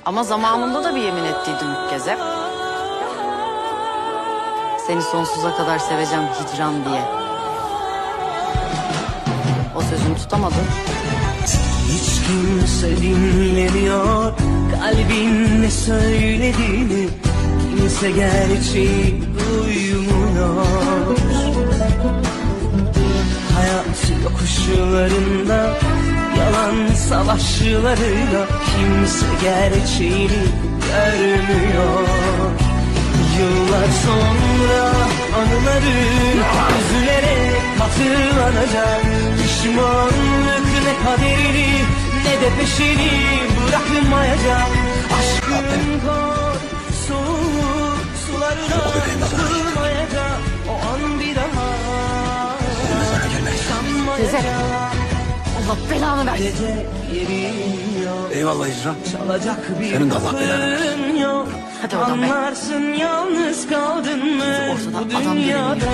Ama zamanında da bir yemin ettiydim Müpgezer. Seni sonsuza kadar seveceğim hicran diye. O sözünü tutamadın. Hiç kimse dinlemiyor kalbin ne söylediğini. Kimse gerçeği duymuyor. Hayat yokuşlarında, yalan savaşlarıyla kimse gerçeğini görmüyor. Yıllar sonra anıların üzülerek hatırlanacak. Pişmanlık ne kaderini ne de peşini bırakmayacak. Aşkın kor soğuk sularına kapılmayacak. O an bir daha Sezer, Allah belanı versin. Eyvallah Hicran. Çalacak bir Senin de Allah belanı versin. yok. Hadi oradan be. Anlarsın yalnız kaldın mı Ortada bu adam görünüyor. dünyada?